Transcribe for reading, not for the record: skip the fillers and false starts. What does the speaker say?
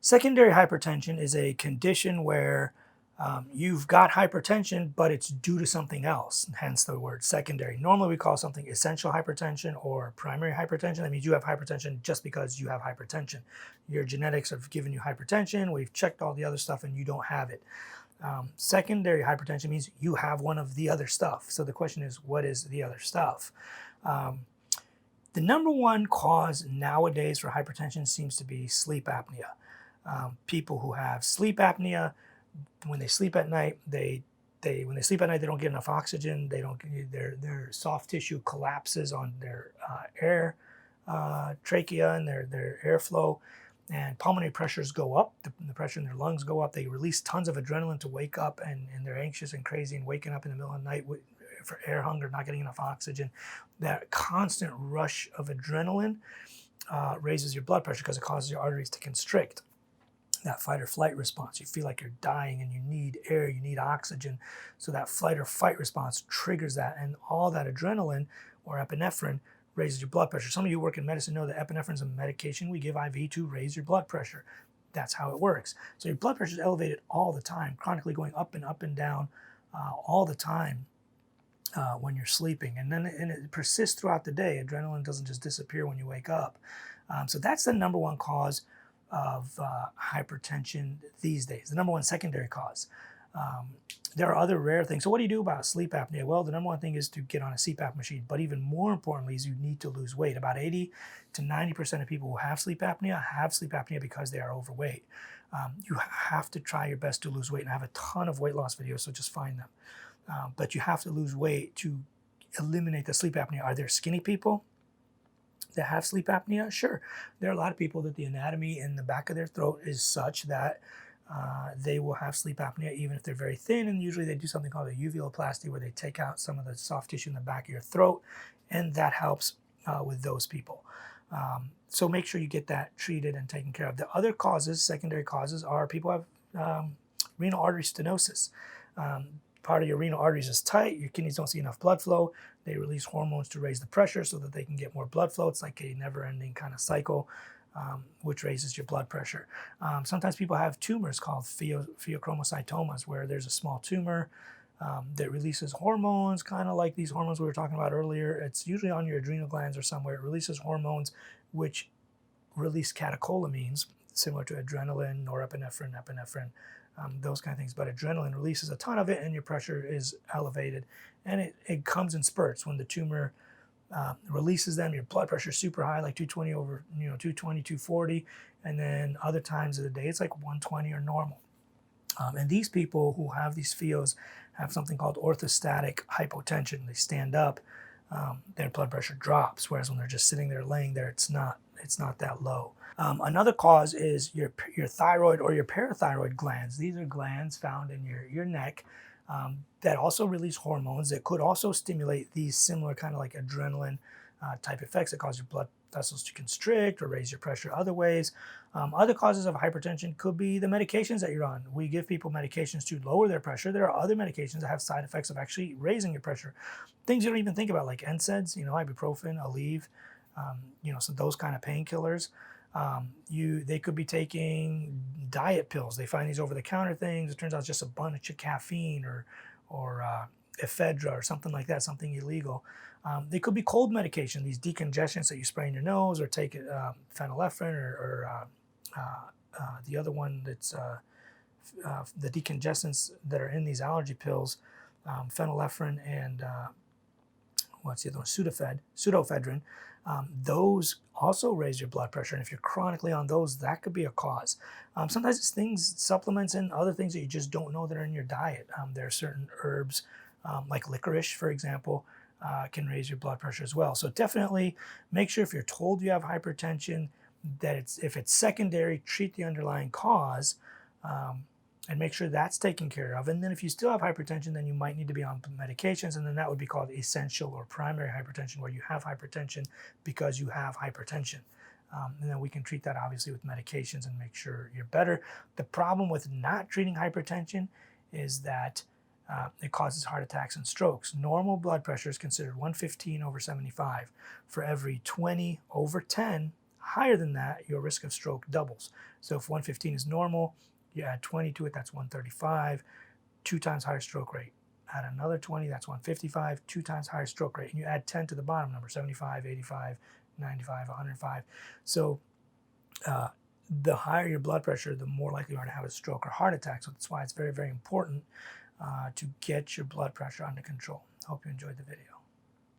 Secondary hypertension is a condition where you've got hypertension, but it's due to something else, hence the word secondary. Normally, we call something essential hypertension or primary hypertension. That means you have hypertension just because you have hypertension. Your genetics have given you hypertension, we've checked all the other stuff, and you don't have it. Secondary hypertension means you have one of the other stuff. So the question is, what is the other stuff? The number one cause nowadays for hypertension seems to be sleep apnea. People who have sleep apnea, when they sleep at night, they don't get enough oxygen. They don't their soft tissue collapses on their air trachea and their airflow, and pulmonary pressures go up. The pressure in their lungs go up. They release tons of adrenaline to wake up, and they're anxious and crazy and waking up in the middle of the night for air hunger, not getting enough oxygen. That constant rush of adrenaline raises your blood pressure because it causes your arteries to constrict. That fight or flight response, you feel like you're dying and you need air, you need oxygen. So that flight or fight response triggers that, and all that adrenaline or epinephrine raises your blood pressure. Some of you who work in medicine know that epinephrine is a medication we give IV to raise your blood pressure. That's how it works. So your blood pressure is elevated all the time, chronically going up and down all the time when you're sleeping. And then it persists throughout the day. Adrenaline doesn't just disappear when you wake up. So that's the number one cause of hypertension these days, the number one secondary cause. There are other rare things. So what do you do about sleep apnea? Well, the number one thing is to get on a CPAP machine, but even more importantly is you need to lose weight. About 80 to 90% of people who have sleep apnea because they are overweight. You have to try your best to lose weight, and I have a ton of weight loss videos, so just find them. But you have to lose weight to eliminate the sleep apnea. Are there skinny people that have sleep apnea? Sure. There are a lot of people that the anatomy in the back of their throat is such that they will have sleep apnea even if they're very thin, and usually they do something called a uvuloplasty where they take out some of the soft tissue in the back of your throat, and that helps with those people. So make sure you get that treated and taken care of. The other causes, secondary causes, are people have renal artery stenosis. Part of your renal arteries is tight, your kidneys don't see enough blood flow, they release hormones to raise the pressure so that they can get more blood flow. It's like a never-ending kind of cycle, which raises your blood pressure. Sometimes people have tumors called pheochromocytomas, where there's a small tumor that releases hormones, kind of like these hormones we were talking about earlier. It's usually on your adrenal glands or somewhere. It releases hormones which release catecholamines, similar to adrenaline, norepinephrine, epinephrine, those kind of things. But adrenaline releases a ton of it, and your pressure is elevated. And it comes in spurts. When the tumor releases them, your blood pressure is super high, like 220 over 220, 240. And then other times of the day, it's like 120 or normal. And these people who have these pheos have something called orthostatic hypotension. They stand up, their blood pressure drops, whereas when they're just sitting there, laying there, it's not that low. Another cause is your thyroid or your parathyroid glands. These are glands found in your neck that also release hormones that could also stimulate these similar kind of like adrenaline type effects that cause your blood vessels to constrict or raise your pressure other ways. Other causes of hypertension could be the medications that you're on. We give people medications to lower their pressure. There are other medications that have side effects of actually raising your pressure. Things you don't even think about, like NSAIDs, ibuprofen, Aleve, so those kind of painkillers. They could be taking diet pills. They find these over-the-counter things. It turns out it's just a bunch of caffeine or ephedra or something like that, something illegal. They could be cold medication, these decongestants that you spray in your nose, or take phenylephrine or the other one that's the decongestants that are in these allergy pills, phenylephrine and what's the other one? Pseudoephedrine. Those also raise your blood pressure, and if you're chronically on those, that could be a cause. Sometimes it's things, supplements, and other things that you just don't know that are in your diet. There are certain herbs, like licorice, for example, can raise your blood pressure as well. So definitely make sure if you're told you have hypertension, that if it's secondary, treat the underlying cause, and make sure that's taken care of. And then if you still have hypertension, then you might need to be on medications, and then that would be called essential or primary hypertension, where you have hypertension because you have hypertension. And then we can treat that obviously with medications and make sure you're better. The problem with not treating hypertension is that it causes heart attacks and strokes. Normal blood pressure is considered 115 over 75. For every 20 over 10, higher than that, your risk of stroke doubles. So if 115 is normal, you add 20 to it, that's 135, 2 times higher stroke rate. Add another 20, that's 155, 2 times higher stroke rate. And you add 10 to the bottom number, 75, 85, 95, 105. So the higher your blood pressure, the more likely you are to have a stroke or heart attack. So that's why it's very, very important to get your blood pressure under control. Hope you enjoyed the video.